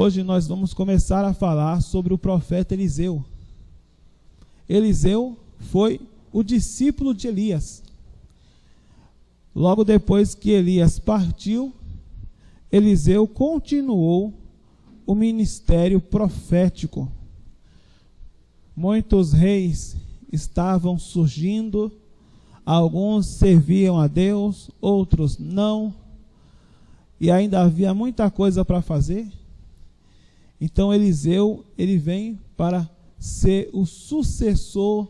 Hoje nós vamos começar a falar sobre o profeta Eliseu. Eliseu foi o discípulo de Elias. Logo depois que Elias partiu, Eliseu continuou o ministério profético. Muitos reis estavam surgindo, alguns serviam a Deus, outros não, e ainda havia muita coisa para fazer. Então Eliseu, ele vem para ser o sucessor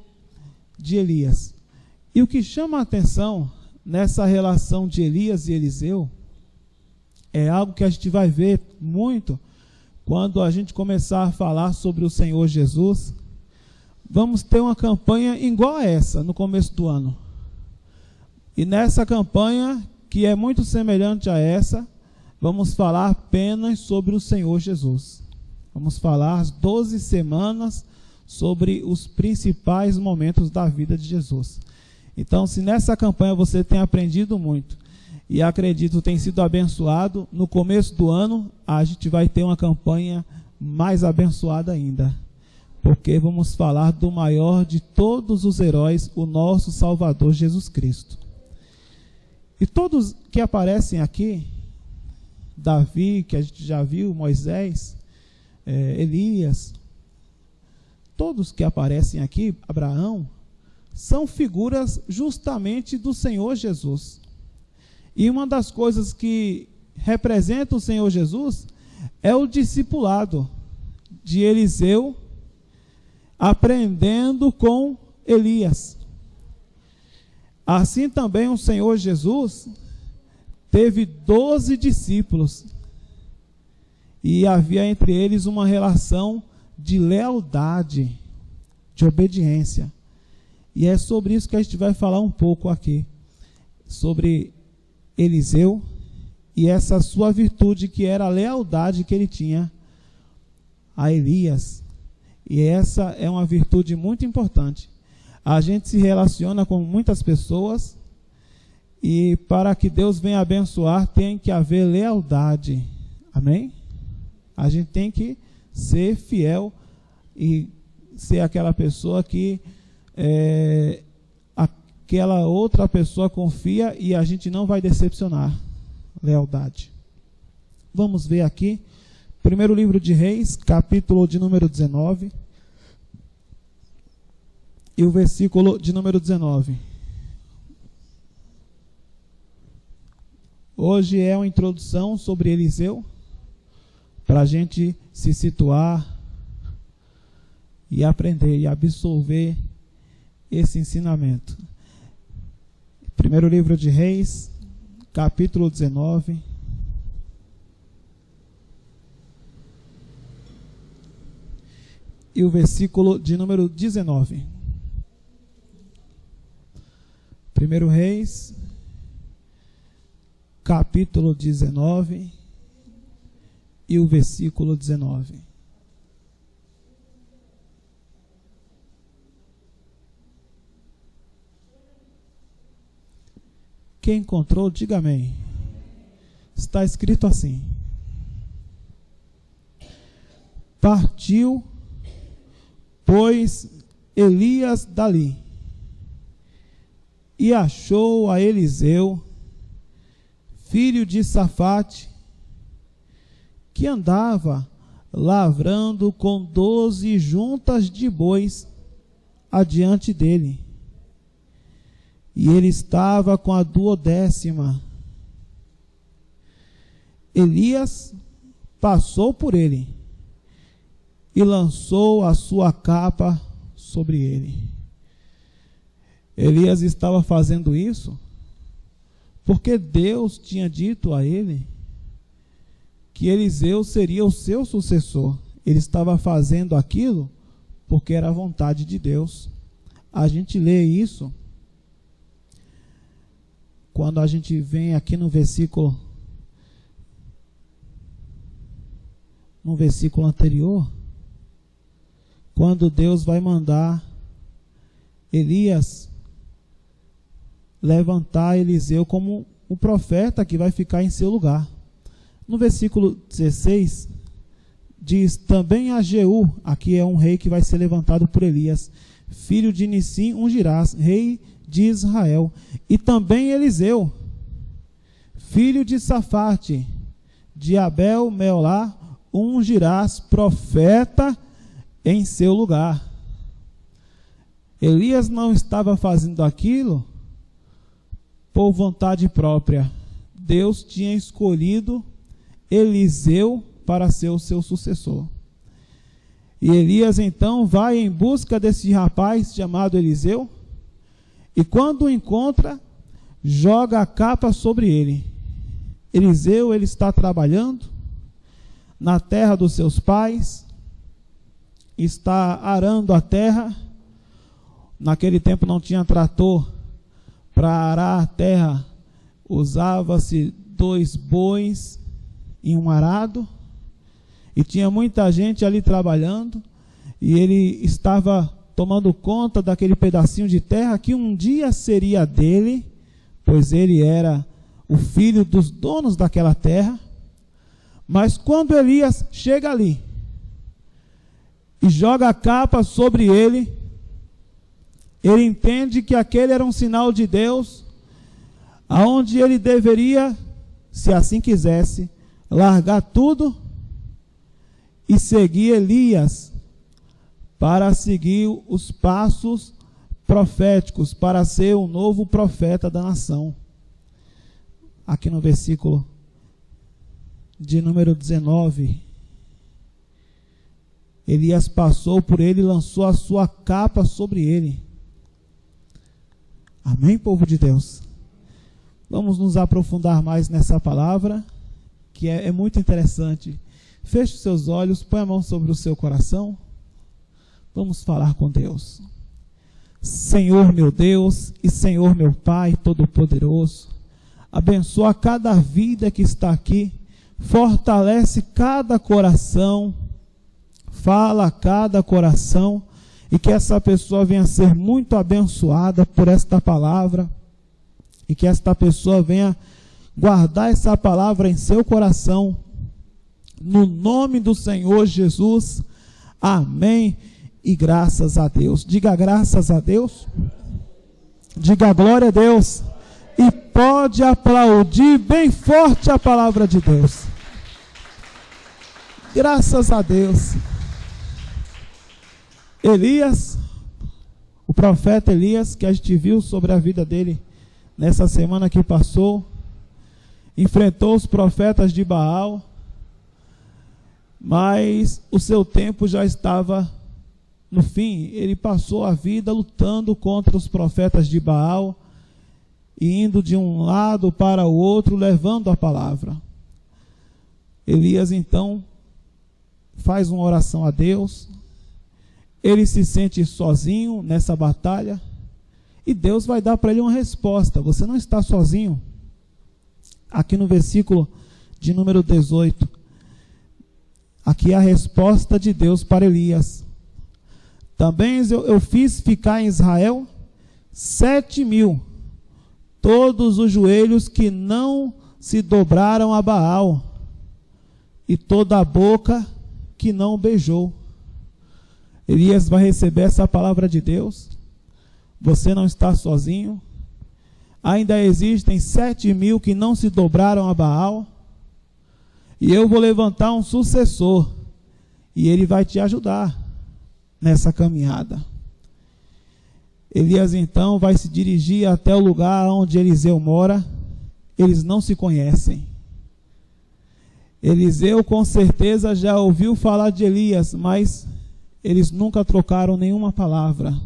de Elias. E o que chama a atenção nessa relação de Elias e Eliseu é algo que a gente vai ver muito quando a gente começar a falar sobre o Senhor Jesus. Vamos ter uma campanha igual a essa no começo do ano. E nessa campanha, que é muito semelhante a essa, vamos falar apenas sobre o Senhor Jesus. Vamos falar as 12 semanas sobre os principais momentos da vida de Jesus. Então, se nessa campanha você tem aprendido muito, e acredito tem sido abençoado, no começo do ano a gente vai ter uma campanha mais abençoada ainda. Porque vamos falar do maior de todos os heróis, o nosso Salvador Jesus Cristo. E todos que aparecem aqui, Davi, que a gente já viu, Moisés, Elias, todos que aparecem aqui, Abraão, são figuras justamente do Senhor Jesus. E uma das coisas que representa o Senhor Jesus é o discipulado de Eliseu aprendendo com Elias. Assim também o Senhor Jesus teve 12 discípulos e havia entre eles uma relação de lealdade, de obediência. E é sobre isso que a gente vai falar um pouco aqui, sobre Eliseu e essa sua virtude que era a lealdade que ele tinha a Elias. E essa é uma virtude muito importante. A gente se relaciona com muitas pessoas e para que Deus venha abençoar tem que haver lealdade. Amém? A gente tem que ser fiel e ser aquela pessoa que aquela outra pessoa confia e a gente não vai decepcionar. Lealdade. Vamos ver aqui. Primeiro livro de Reis, capítulo de número 19, e o versículo de número 19. Hoje é uma introdução sobre Eliseu, para a gente se situar e aprender e absorver esse ensinamento. Primeiro livro de Reis, capítulo 19, e o versículo de número 19. 1 Reis, capítulo 19, e o versículo 19. Quem encontrou, diga amém. Está escrito assim: partiu, pois, Elias dali, e achou a Eliseu, filho de Safate, que andava lavrando com 12 juntas de bois adiante dele. E ele estava com a 12ª. Elias passou por ele e lançou a sua capa sobre ele. Elias estava fazendo isso porque Deus tinha dito a ele que Eliseu seria o seu sucessor. Ele estava fazendo aquilo porque era a vontade de Deus. A gente lê isso quando a gente vem aqui no versículo anterior, quando Deus vai mandar Elias levantar Eliseu como o profeta que vai ficar em seu lugar. No versículo 16, diz: também a Jeú, aqui é um rei que vai ser levantado por Elias, filho de Nissim, ungirás, rei de Israel. E também Eliseu, filho de Safate, de Abel Meolá, ungirás, profeta em seu lugar. Elias não estava fazendo aquilo por vontade própria. Deus tinha escolhido Eliseu para ser o seu sucessor. E Elias então vai em busca desse rapaz chamado Eliseu, e quando o encontra, joga a capa sobre ele. Eliseu, ele está trabalhando na terra dos seus pais, está arando a terra. Naquele tempo não tinha trator para arar a terra, usava-se 2 bois em um arado, e tinha muita gente ali trabalhando, e ele estava tomando conta daquele pedacinho de terra que um dia seria dele, pois ele era o filho dos donos daquela terra. Mas quando Elias chega ali e joga a capa sobre ele, ele entende que aquele era um sinal de Deus, aonde ele deveria, se assim quisesse, largar tudo e seguir Elias para seguir os passos proféticos, para ser o novo profeta da nação. Aqui no versículo de número 19, Elias passou por ele e lançou a sua capa sobre ele. Amém, povo de Deus? Vamos nos aprofundar mais nessa palavra, que é muito interessante. Feche os seus olhos, põe a mão sobre o seu coração. Vamos falar com Deus. Senhor meu Deus e Senhor meu Pai Todo-Poderoso, abençoa cada vida que está aqui, fortalece cada coração, fala a cada coração, e que essa pessoa venha ser muito abençoada por esta palavra, e que esta pessoa venha guardar essa palavra em seu coração, no nome do Senhor Jesus. Amém e graças a Deus. Diga graças a Deus, diga glória a Deus, e pode aplaudir bem forte a palavra de Deus. Graças a Deus. Elias, o profeta Elias, que a gente viu sobre a vida dele nessa semana que passou, enfrentou os profetas de Baal, mas o seu tempo já estava no fim. Ele passou a vida lutando contra os profetas de Baal, e indo de um lado para o outro, levando a palavra. Elias então faz uma oração a Deus. Ele se sente sozinho nessa batalha, e Deus vai dar para ele uma resposta. Você não está sozinho. Aqui no versículo de número 18, aqui é a resposta de Deus para Elias. Também eu fiz ficar em Israel 7.000, todos os joelhos que não se dobraram a Baal, e toda a boca que não beijou. Elias vai receber essa palavra de Deus. Você não está sozinho. Ainda existem 7.000 que não se dobraram a Baal, e eu vou levantar um sucessor, e ele vai te ajudar nessa caminhada. Elias então vai se dirigir até o lugar onde Eliseu mora. Eles não se conhecem. Eliseu com certeza já ouviu falar de Elias, mas eles nunca trocaram nenhuma palavra,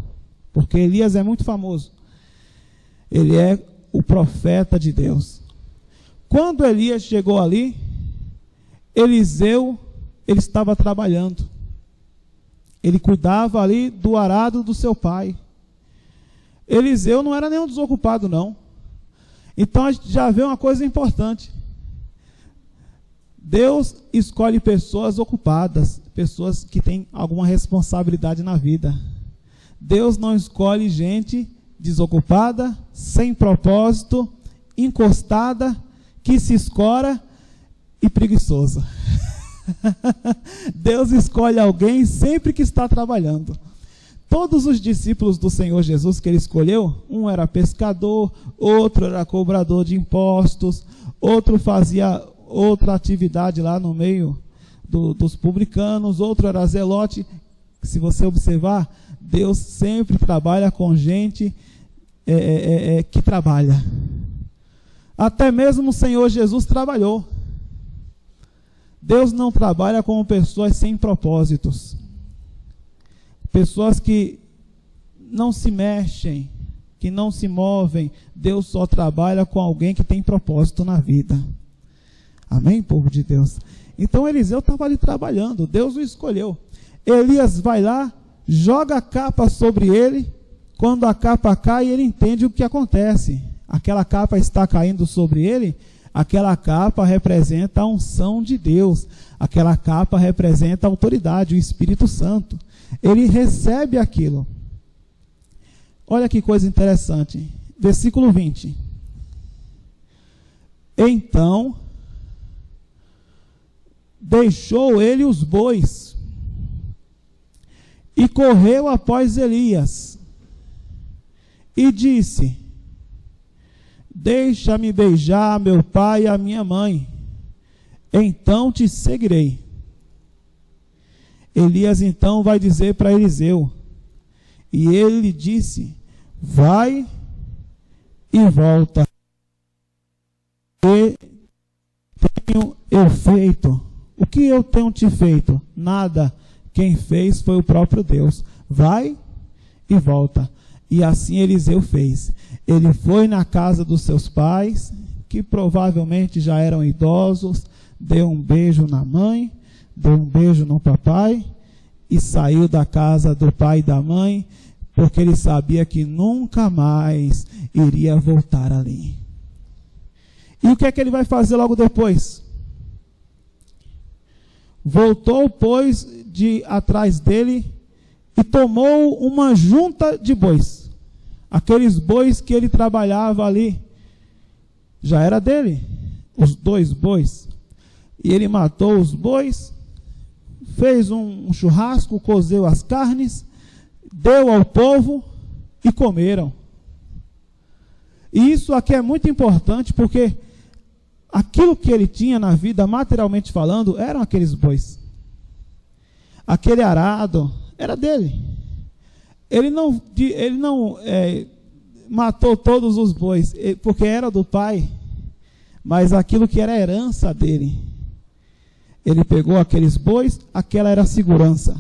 porque Elias é muito famoso. Ele é o profeta de Deus. Quando Elias chegou ali, Eliseu, ele estava trabalhando. Ele cuidava ali do arado do seu pai. Eliseu não era nenhum desocupado, não. Então a gente já vê uma coisa importante. Deus escolhe pessoas ocupadas, pessoas que têm alguma responsabilidade na vida. Deus não escolhe gente desocupada, sem propósito, encostada, que se escora e preguiçosa. Deus escolhe alguém sempre que está trabalhando. Todos os discípulos do Senhor Jesus que ele escolheu, um era pescador, outro era cobrador de impostos, outro fazia outra atividade lá no meio dos publicanos, outro era zelote. Se você observar, Deus sempre trabalha com gente que trabalha. Até mesmo o Senhor Jesus trabalhou. Deus não trabalha com pessoas sem propósitos. Pessoas que não se mexem, que não se movem. Deus só trabalha com alguém que tem propósito na vida. Amém, povo de Deus? Então Eliseu estava ali trabalhando, Deus o escolheu. Elias vai lá, joga a capa sobre ele. Quando a capa cai, ele entende o que acontece. Aquela capa está caindo sobre ele. Aquela capa representa a unção de Deus. Aquela capa representa a autoridade, o Espírito Santo. Ele recebe aquilo. Olha que coisa interessante. Versículo 20. Então, deixou ele os bois e correu após Elias e disse: deixa-me beijar meu pai e a minha mãe, então te seguirei. Elias então vai dizer para Eliseu, e ele disse: vai e volta, que tenho eu feito? O que eu tenho te feito? Nada. Quem fez foi o próprio Deus. Vai e volta. E assim Eliseu fez. Ele foi na casa dos seus pais, que provavelmente já eram idosos, deu um beijo na mãe, deu um beijo no papai e saiu da casa do pai e da mãe, porque ele sabia que nunca mais iria voltar ali. E o que é que ele vai fazer logo depois? Voltou, pois, de atrás dele e tomou uma junta de bois. Aqueles bois que ele trabalhava ali, já era dele, os 2 bois. E ele matou os bois, fez um churrasco, cozeu as carnes, deu ao povo e comeram. E isso aqui é muito importante, porque aquilo que ele tinha na vida, materialmente falando, eram aqueles bois. Aquele arado era dele. Ele não matou todos os bois, porque era do pai, mas aquilo que era herança dele. Ele pegou aqueles bois, aquela era a segurança.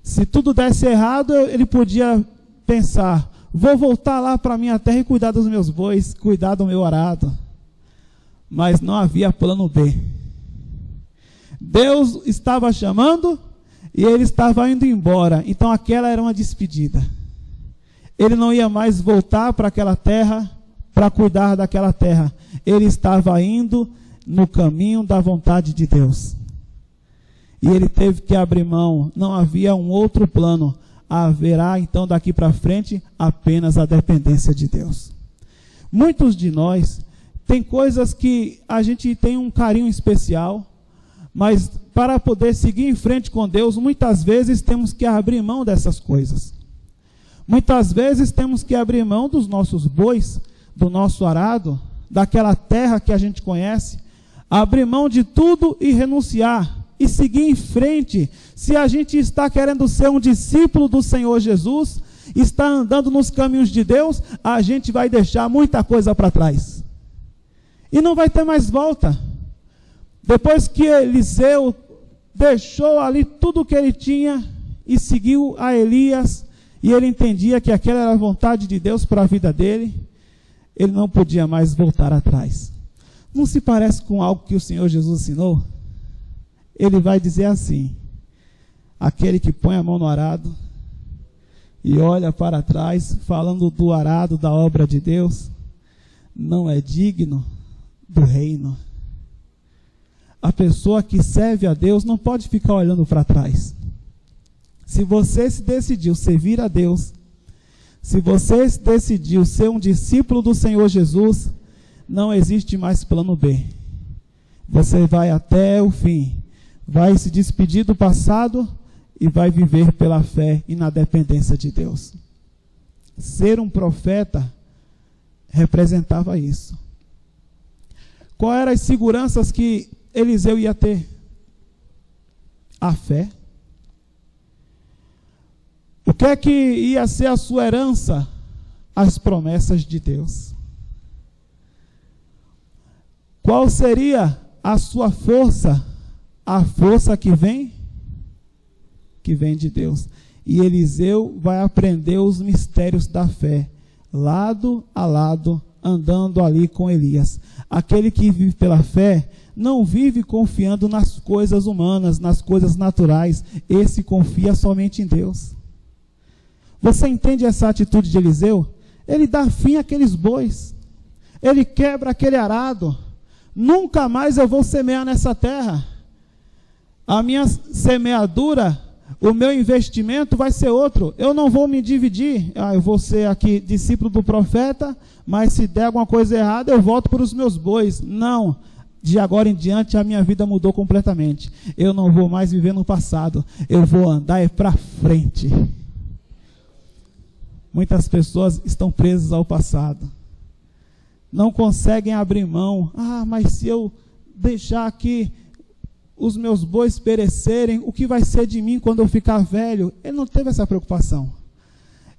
Se tudo desse errado, ele podia pensar: vou voltar lá para a minha terra e cuidar dos meus bois, cuidar do meu arado. Mas não havia plano B. Deus estava chamando e ele estava indo embora. Então aquela era uma despedida. Ele não ia mais voltar para aquela terra para cuidar daquela terra. Ele estava indo no caminho da vontade de Deus. E ele teve que abrir mão. Não havia um outro plano. Haverá então daqui para frente apenas a dependência de Deus. Muitos de nós tem coisas que a gente tem um carinho especial, mas para poder seguir em frente com Deus, muitas vezes temos que abrir mão dessas coisas. Muitas vezes temos que abrir mão dos nossos bois, do nosso arado, daquela terra que a gente conhece, abrir mão de tudo e renunciar, e seguir em frente. Se a gente está querendo ser um discípulo do Senhor Jesus, está andando nos caminhos de Deus, a gente vai deixar muita coisa para trás. E não vai ter mais volta. Depois que Eliseu deixou ali tudo o que ele tinha e seguiu a Elias, e ele entendia que aquela era a vontade de Deus para a vida dele, ele não podia mais voltar atrás. Não se parece com algo que o Senhor Jesus ensinou? Ele vai dizer assim: aquele que põe a mão no arado e olha para trás, falando do arado da obra de Deus, não é digno do reino. A pessoa que serve a Deus não pode ficar olhando para trás. Se você se decidiu servir a Deus, se você se decidiu ser um discípulo do Senhor Jesus, não existe mais plano B. Você vai até o fim, vai se despedir do passado e vai viver pela fé e na dependência de Deus. Ser um profeta representava isso. Qual eram as seguranças que Eliseu ia ter? A fé. O que é que ia ser a sua herança? As promessas de Deus. Qual seria a sua força? A força que vem de Deus. E Eliseu vai aprender os mistérios da fé, lado a lado, andando ali com Elias. Aquele que vive pela fé, não vive confiando nas coisas humanas, nas coisas naturais. Esse confia somente em Deus. Você entende essa atitude de Eliseu? Ele dá fim àqueles bois. Ele quebra aquele arado. Nunca mais eu vou semear nessa terra. A minha semeadura, o meu investimento vai ser outro. Eu não vou me dividir. Eu vou ser aqui discípulo do profeta, mas se der alguma coisa errada, eu volto para os meus bois. Não. De agora em diante, a minha vida mudou completamente. Eu não vou mais viver no passado. Eu vou andar para frente. Muitas pessoas estão presas ao passado. Não conseguem abrir mão. Mas se eu deixar aqui os meus bois perecerem, o que vai ser de mim quando eu ficar velho? Ele não teve essa preocupação.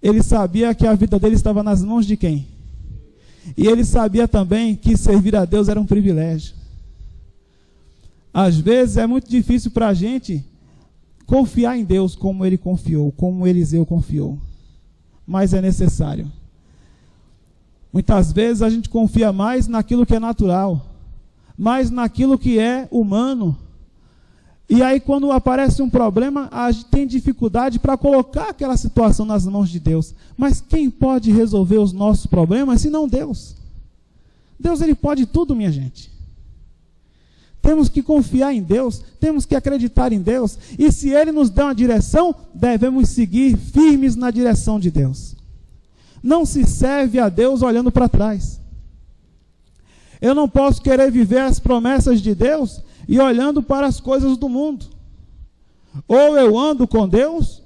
Ele sabia que a vida dele estava nas mãos de quem? E ele sabia também que servir a Deus era um privilégio. Às vezes é muito difícil para a gente confiar em Deus como ele confiou, como Eliseu confiou. Mas é necessário. Muitas vezes a gente confia mais naquilo que é natural, mais naquilo que é humano. E aí quando aparece um problema, a gente tem dificuldade para colocar aquela situação nas mãos de Deus. Mas quem pode resolver os nossos problemas se não Deus? Deus, ele pode tudo, minha gente. Temos que confiar em Deus, temos que acreditar em Deus, e se Ele nos der uma direção, devemos seguir firmes na direção de Deus. Não se serve a Deus olhando para trás. Eu não posso querer viver as promessas de Deus e olhando para as coisas do mundo. Ou eu ando com Deus,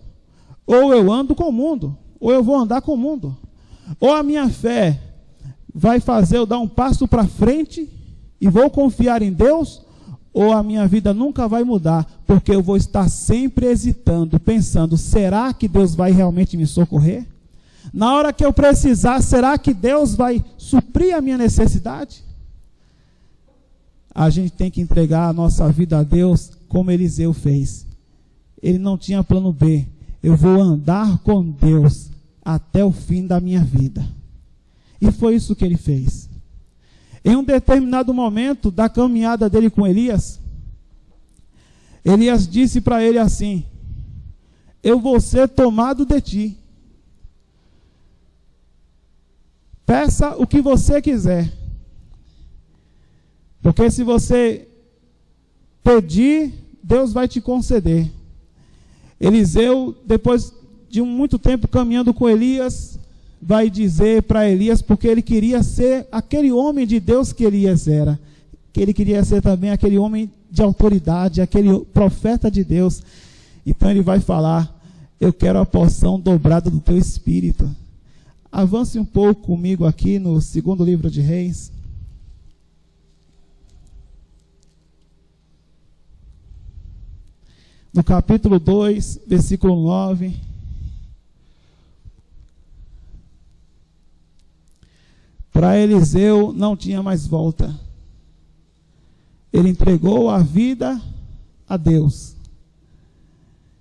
ou eu ando com o mundo, ou eu vou andar com o mundo. Ou a minha fé vai fazer eu dar um passo para frente e vou confiar em Deus, ou a minha vida nunca vai mudar, porque eu vou estar sempre hesitando, pensando, será que Deus vai realmente me socorrer? Na hora que eu precisar, será que Deus vai suprir a minha necessidade? A gente tem que entregar a nossa vida a Deus, como Eliseu fez. Ele não tinha plano B. Eu vou andar com Deus até o fim da minha vida. E foi isso que ele fez. Em um determinado momento da caminhada dele com Elias, Elias disse para ele assim: eu vou ser tomado de ti. Peça o que você quiser. Porque se você pedir, Deus vai te conceder. Eliseu, depois de muito tempo caminhando com Elias, vai dizer para Elias, porque ele queria ser aquele homem de Deus que Elias era, que ele queria ser também aquele homem de autoridade, aquele profeta de Deus. Então ele vai falar: eu quero a porção dobrada do teu espírito. Avance um pouco comigo aqui no segundo livro de Reis. No capítulo 2, versículo 9. Para Eliseu não tinha mais volta. Ele entregou a vida a Deus.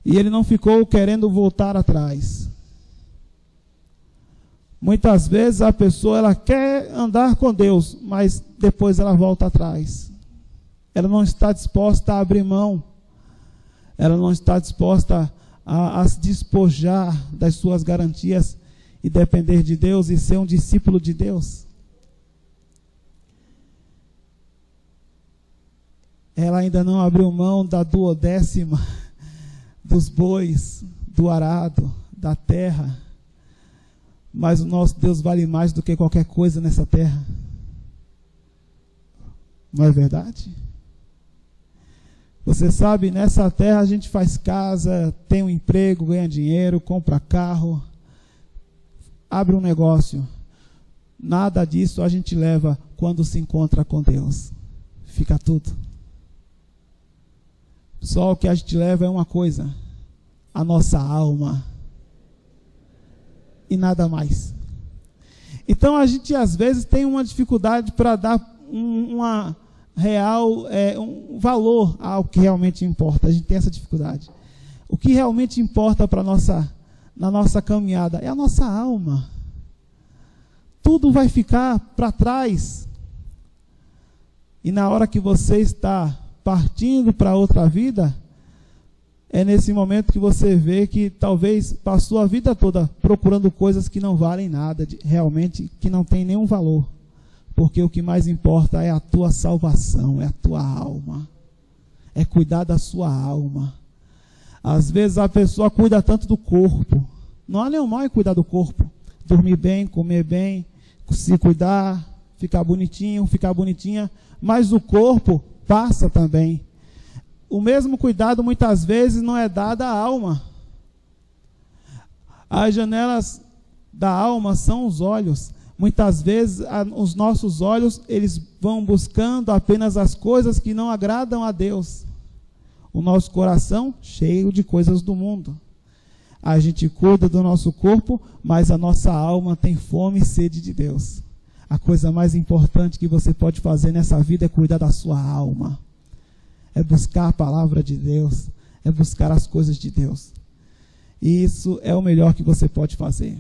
E ele não ficou querendo voltar atrás. Muitas vezes a pessoa ela quer andar com Deus, mas depois ela volta atrás. Ela não está disposta a abrir mão. Ela não está disposta a se despojar das suas garantias e depender de Deus e ser um discípulo de Deus. Ela ainda não abriu mão da 12ª dos bois, do arado, da terra. Mas o nosso Deus vale mais do que qualquer coisa nessa terra. Não é verdade? Você sabe, nessa terra a gente faz casa, tem um emprego, ganha dinheiro, compra carro, abre um negócio. Nada disso a gente leva quando se encontra com Deus. Fica tudo. Só o que a gente leva é uma coisa: a nossa alma. E nada mais. Então a gente às vezes tem uma dificuldade para dar um valor ao que realmente importa. A gente tem essa dificuldade. O que realmente importa na nossa caminhada é a nossa alma. Tudo vai ficar para trás. E na hora que você está partindo para outra vida, é nesse momento que você vê que talvez passou a vida toda procurando coisas que não valem nada, realmente que não tem nenhum valor. Porque o que mais importa é a tua salvação, é a tua alma. É cuidar da sua alma. Às vezes a pessoa cuida tanto do corpo. Não há nenhum mal em cuidar do corpo. Dormir bem, comer bem, se cuidar, ficar bonitinho, ficar bonitinha. Mas o corpo passa também. O mesmo cuidado muitas vezes não é dado à alma. As janelas da alma são os olhos. Muitas vezes os nossos olhos, eles vão buscando apenas as coisas que não agradam a Deus. O nosso coração cheio de coisas do mundo. A gente cuida do nosso corpo, mas a nossa alma tem fome e sede de Deus. A coisa mais importante que você pode fazer nessa vida é cuidar da sua alma. É buscar a palavra de Deus, é buscar as coisas de Deus. E isso é o melhor que você pode fazer.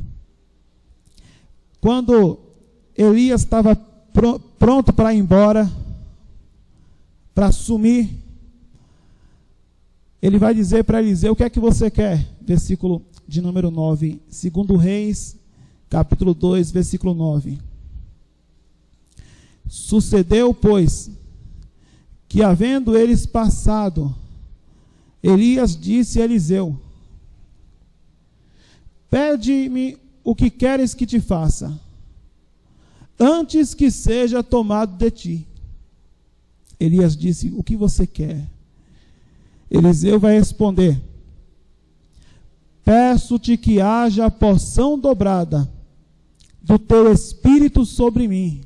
Quando Elias estava pronto para ir embora, para sumir, ele vai dizer para Eliseu: o que é que você quer? Versículo de número 9, 2 Reis, capítulo 2, versículo 9. Sucedeu, pois, que havendo eles passado, Elias disse a Eliseu: pede-me o que queres que te faça, antes que seja tomado de ti. Elias disse: o que você quer? Eliseu vai responder: peço-te que haja porção dobrada do teu espírito sobre mim.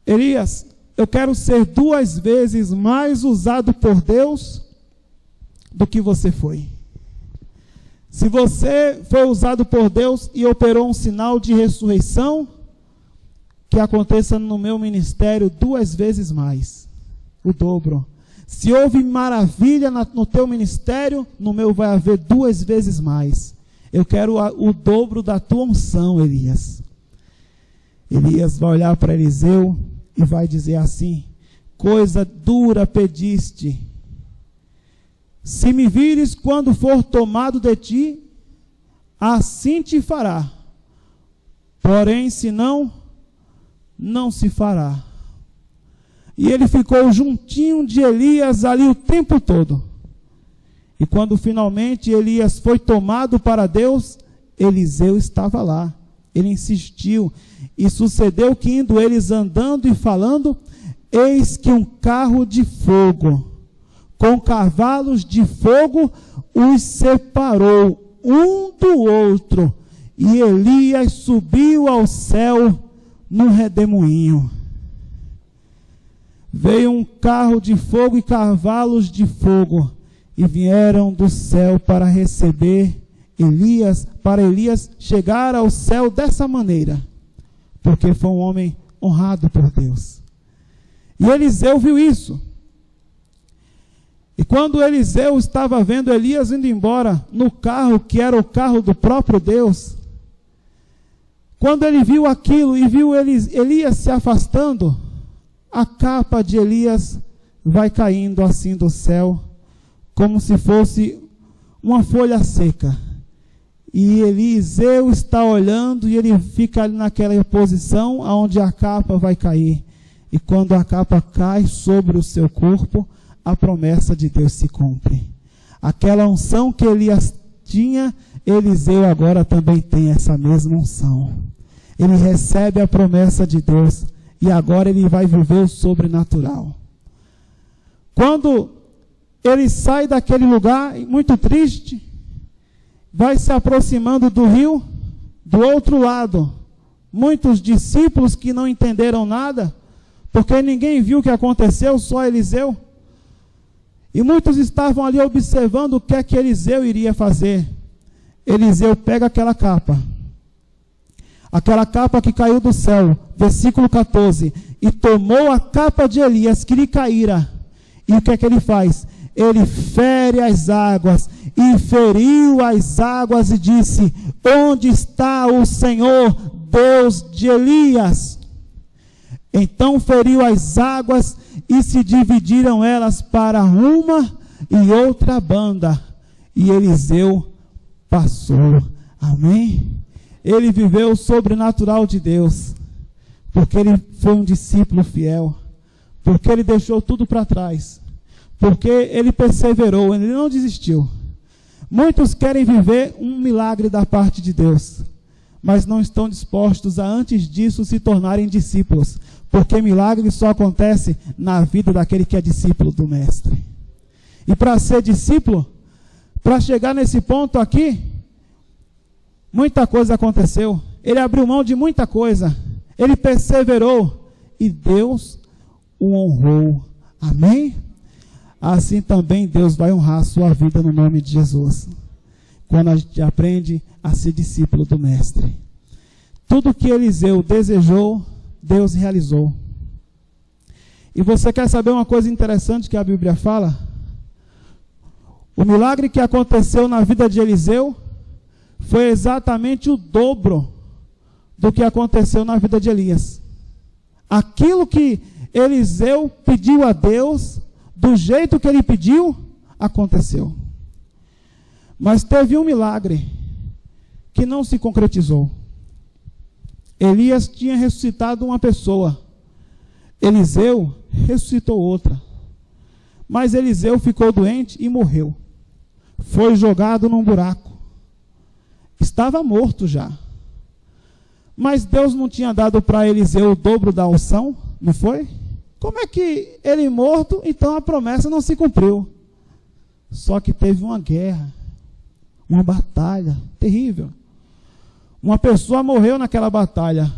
Elias, eu quero ser 2 vezes mais usado por Deus do que você foi. Se você foi usado por Deus e operou um sinal de ressurreição, que aconteça no meu ministério 2 vezes mais, o dobro. Se houve maravilha no teu ministério, no meu vai haver 2 vezes mais. Eu quero o dobro da tua unção, Elias. Elias vai olhar para Eliseu e vai dizer assim: coisa dura pediste. Se me vires quando for tomado de ti, assim te fará. Porém, se não, não se fará. E ele ficou juntinho de Elias ali o tempo todo. E quando finalmente Elias foi tomado para Deus, Eliseu estava lá. Ele insistiu. E sucedeu que, indo eles andando e falando, eis que um carro de fogo, com cavalos de fogo, os separou um do outro. E Elias subiu ao céu num redemoinho. Veio um carro de fogo e cavalos de fogo, e vieram do céu para receber Elias, para Elias chegar ao céu dessa maneira, porque foi um homem honrado por Deus. E Eliseu viu isso. E quando Eliseu estava vendo Elias indo embora no carro, que era o carro do próprio Deus, quando ele viu aquilo e viu Elias se afastando, a capa de Elias vai caindo assim do céu, como se fosse uma folha seca. E Eliseu está olhando e ele fica ali naquela posição onde a capa vai cair. E quando a capa cai sobre o seu corpo, a promessa de Deus se cumpre. Aquela unção que Elias tinha, Eliseu agora também tem essa mesma unção. Ele recebe a promessa de Deus e agora ele vai viver o sobrenatural. Quando ele sai daquele lugar, muito triste, vai se aproximando do rio, do outro lado, muitos discípulos que não entenderam nada, porque ninguém viu o que aconteceu, só Eliseu. E muitos estavam ali observando o que é que Eliseu iria fazer. Eliseu pega aquela capa que caiu do céu, versículo 14, e tomou a capa de Elias que lhe caíra. E o que é que ele faz? Ele fere as águas, e feriu as águas e disse: onde está o Senhor, Deus de Elias? Então feriu as águas e se dividiram elas para uma e outra banda. E Eliseu passou. Amém? Ele viveu o sobrenatural de Deus, porque ele foi um discípulo fiel, porque ele deixou tudo para trás, porque ele perseverou, ele não desistiu. Muitos querem viver um milagre da parte de Deus, mas não estão dispostos a, antes disso, se tornarem discípulos, porque milagre só acontece na vida daquele que é discípulo do Mestre. E para ser discípulo, para chegar nesse ponto aqui, muita coisa aconteceu. Ele abriu mão de muita coisa, ele perseverou, e Deus o honrou. Amém? Assim também Deus vai honrar a sua vida no nome de Jesus, quando a gente aprende a ser discípulo do Mestre. Tudo que Eliseu desejou, Deus realizou. E você quer saber uma coisa interessante que a Bíblia fala? O milagre que aconteceu na vida de Eliseu foi exatamente o dobro do que aconteceu na vida de Elias. Aquilo que Eliseu pediu a Deus, do jeito que ele pediu, aconteceu. Mas teve um milagre que não se concretizou. Elias tinha ressuscitado uma pessoa, Eliseu ressuscitou outra. Mas Eliseu ficou doente e morreu. Foi jogado num buraco. Estava morto já. Mas Deus não tinha dado para Eliseu o dobro da unção? Não foi? Como é que ele morto, então a promessa não se cumpriu? Só que teve uma guerra, uma batalha terrível. Uma pessoa morreu naquela batalha.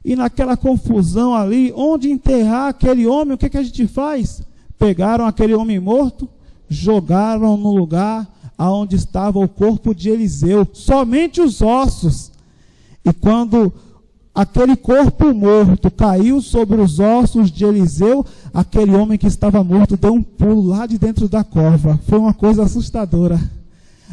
E naquela confusão ali, onde enterrar aquele homem, o que a gente faz? Pegaram aquele homem morto, jogaram no lugar aonde estava o corpo de Eliseu, somente os ossos. E quando aquele corpo morto caiu sobre os ossos de Eliseu, aquele homem que estava morto deu um pulo lá de dentro da cova. Foi uma coisa assustadora.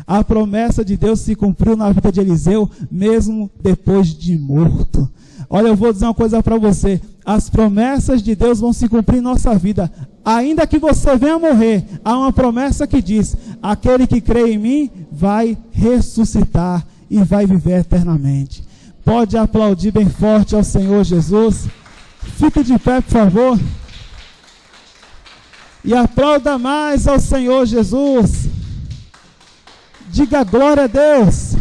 A promessa de Deus se cumpriu na vida de Eliseu, mesmo depois de morto. Olha, eu vou dizer uma coisa para você. As promessas de Deus vão se cumprir em nossa vida. Ainda que você venha morrer, há uma promessa que diz: aquele que crê em mim vai ressuscitar e vai viver eternamente. Pode aplaudir bem forte ao Senhor Jesus. Fique de pé, por favor. E aplauda mais ao Senhor Jesus. Diga glória a Deus.